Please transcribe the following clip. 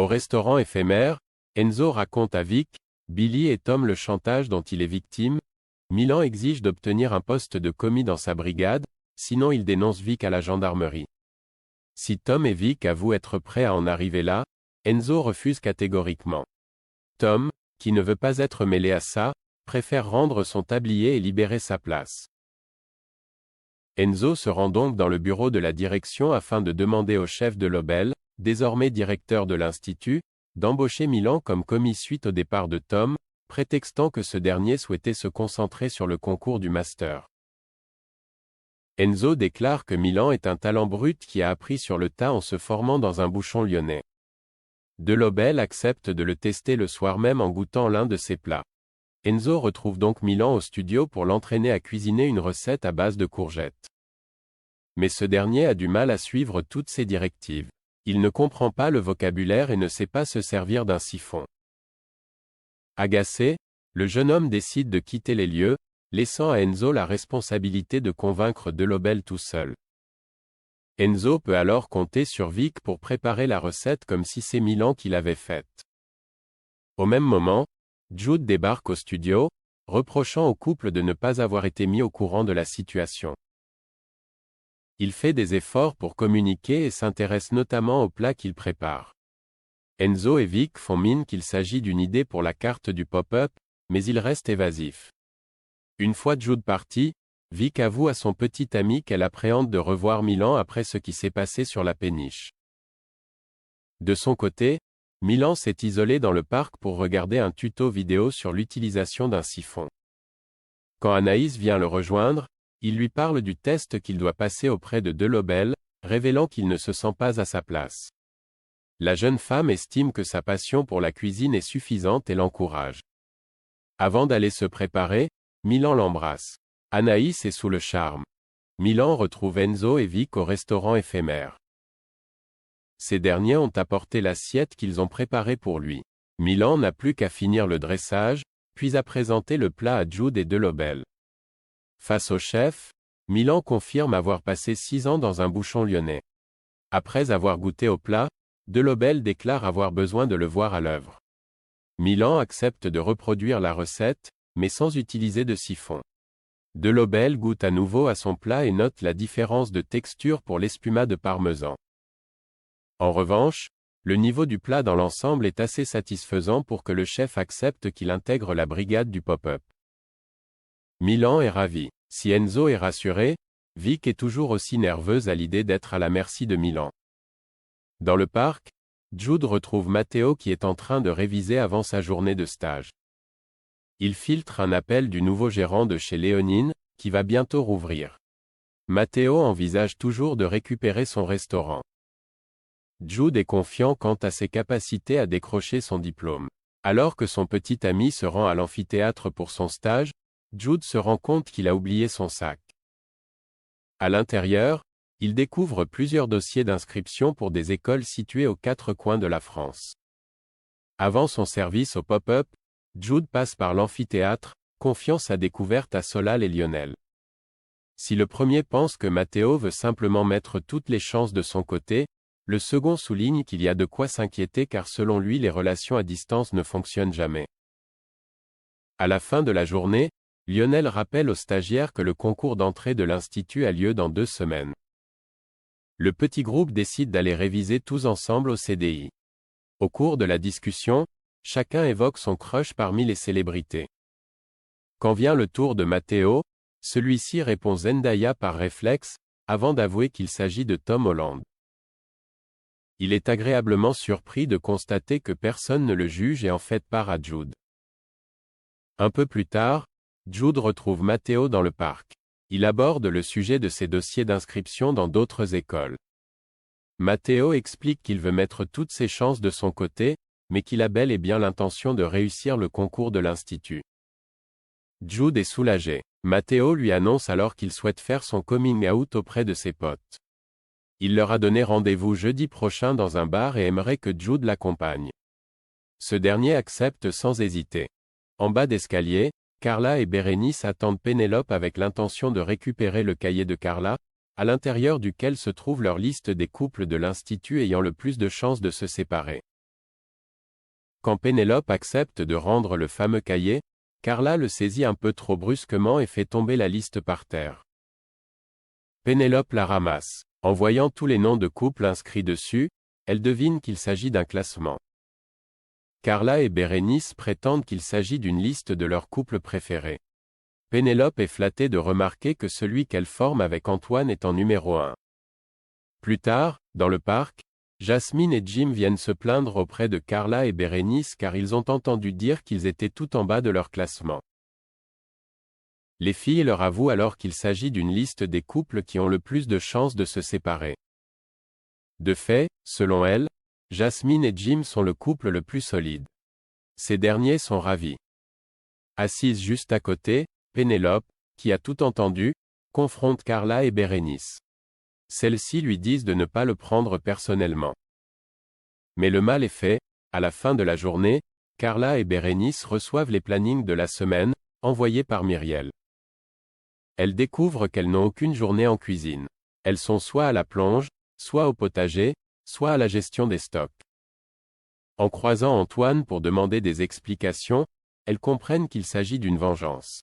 Au restaurant éphémère, Enzo raconte à Vic, Billy et Tom le chantage dont il est victime. Milan exige d'obtenir un poste de commis dans sa brigade, sinon il dénonce Vic à la gendarmerie. Si Tom et Vic avouent être prêts à en arriver là, Enzo refuse catégoriquement. Tom, qui ne veut pas être mêlé à ça, préfère rendre son tablier et libérer sa place. Enzo se rend donc dans le bureau de la direction afin de demander au chef de Lobel, désormais directeur de l'Institut, d'embaucher Milan comme commis suite au départ de Tom, prétextant que ce dernier souhaitait se concentrer sur le concours du master. Enzo déclare que Milan est un talent brut qui a appris sur le tas en se formant dans un bouchon lyonnais. Delobel accepte de le tester le soir même en goûtant l'un de ses plats. Enzo retrouve donc Milan au studio pour l'entraîner à cuisiner une recette à base de courgettes. Mais ce dernier a du mal à suivre toutes ses directives. Il ne comprend pas le vocabulaire et ne sait pas se servir d'un siphon. Agacé, le jeune homme décide de quitter les lieux, laissant à Enzo la responsabilité de convaincre Delobel tout seul. Enzo peut alors compter sur Vic pour préparer la recette comme si c'est Milan qui l'avait faite. Au même moment, Jude débarque au studio, reprochant au couple de ne pas avoir été mis au courant de la situation. Il fait des efforts pour communiquer et s'intéresse notamment au plat qu'il prépare. Enzo et Vic font mine qu'il s'agit d'une idée pour la carte du pop-up, mais il reste évasif. Une fois Jude parti, Vic avoue à son petit ami qu'elle appréhende de revoir Milan après ce qui s'est passé sur la péniche. De son côté, Milan s'est isolé dans le parc pour regarder un tuto vidéo sur l'utilisation d'un siphon. Quand Anaïs vient le rejoindre, il lui parle du test qu'il doit passer auprès de Delobel, révélant qu'il ne se sent pas à sa place. La jeune femme estime que sa passion pour la cuisine est suffisante et l'encourage. Avant d'aller se préparer, Milan l'embrasse. Anaïs est sous le charme. Milan retrouve Enzo et Vic au restaurant éphémère. Ces derniers ont apporté l'assiette qu'ils ont préparée pour lui. Milan n'a plus qu'à finir le dressage, puis à présenter le plat à Jude et Delobel. Face au chef, Milan confirme avoir passé 6 ans dans un bouchon lyonnais. Après avoir goûté au plat, Delobel déclare avoir besoin de le voir à l'œuvre. Milan accepte de reproduire la recette, mais sans utiliser de siphon. Delobel goûte à nouveau à son plat et note la différence de texture pour l'espuma de parmesan. En revanche, le niveau du plat dans l'ensemble est assez satisfaisant pour que le chef accepte qu'il intègre la brigade du pop-up. Milan est ravi. Si Enzo est rassuré, Vic est toujours aussi nerveuse à l'idée d'être à la merci de Milan. Dans le parc, Jude retrouve Matteo qui est en train de réviser avant sa journée de stage. Il filtre un appel du nouveau gérant de chez Léonine, qui va bientôt rouvrir. Matteo envisage toujours de récupérer son restaurant. Jude est confiant quant à ses capacités à décrocher son diplôme. Alors que son petit ami se rend à l'amphithéâtre pour son stage, Jude se rend compte qu'il a oublié son sac. À l'intérieur, il découvre plusieurs dossiers d'inscription pour des écoles situées aux 4 coins de la France. Avant son service au pop-up, Jude passe par l'amphithéâtre, confiant sa découverte à Solal et Lionel. Si le premier pense que Matteo veut simplement mettre toutes les chances de son côté, le second souligne qu'il y a de quoi s'inquiéter car selon lui les relations à distance ne fonctionnent jamais. À la fin de la journée, Lionel rappelle aux stagiaires que le concours d'entrée de l'Institut a lieu dans 2 semaines. Le petit groupe décide d'aller réviser tous ensemble au CDI. Au cours de la discussion, chacun évoque son crush parmi les célébrités. Quand vient le tour de Matteo, celui-ci répond Zendaya par réflexe, avant d'avouer qu'il s'agit de Tom Holland. Il est agréablement surpris de constater que personne ne le juge et en fait part à Jude. Un peu plus tard, Jude retrouve Matteo dans le parc. Il aborde le sujet de ses dossiers d'inscription dans d'autres écoles. Matteo explique qu'il veut mettre toutes ses chances de son côté, mais qu'il a bel et bien l'intention de réussir le concours de l'Institut. Jude est soulagé. Matteo lui annonce alors qu'il souhaite faire son coming out auprès de ses potes. Il leur a donné rendez-vous jeudi prochain dans un bar et aimerait que Jude l'accompagne. Ce dernier accepte sans hésiter. En bas d'escalier, Carla et Bérénice attendent Pénélope avec l'intention de récupérer le cahier de Carla, à l'intérieur duquel se trouve leur liste des couples de l'Institut ayant le plus de chances de se séparer. Quand Pénélope accepte de rendre le fameux cahier, Carla le saisit un peu trop brusquement et fait tomber la liste par terre. Pénélope la ramasse. En voyant tous les noms de couples inscrits dessus, elle devine qu'il s'agit d'un classement. Carla et Bérénice prétendent qu'il s'agit d'une liste de leurs couples préférés. Pénélope est flattée de remarquer que celui qu'elle forme avec Antoine est en numéro 1. Plus tard, dans le parc, Jasmine et Jim viennent se plaindre auprès de Carla et Bérénice car ils ont entendu dire qu'ils étaient tout en bas de leur classement. Les filles leur avouent alors qu'il s'agit d'une liste des couples qui ont le plus de chances de se séparer. De fait, selon elles, Jasmine et Jim sont le couple le plus solide. Ces derniers sont ravis. Assise juste à côté, Pénélope, qui a tout entendu, confronte Carla et Bérénice. Celles-ci lui disent de ne pas le prendre personnellement. Mais le mal est fait, à la fin de la journée, Carla et Bérénice reçoivent les plannings de la semaine, envoyés par Myriel. Elles découvrent qu'elles n'ont aucune journée en cuisine. Elles sont soit à la plonge, soit au potager, soit à la gestion des stocks. En croisant Antoine pour demander des explications, elles comprennent qu'il s'agit d'une vengeance.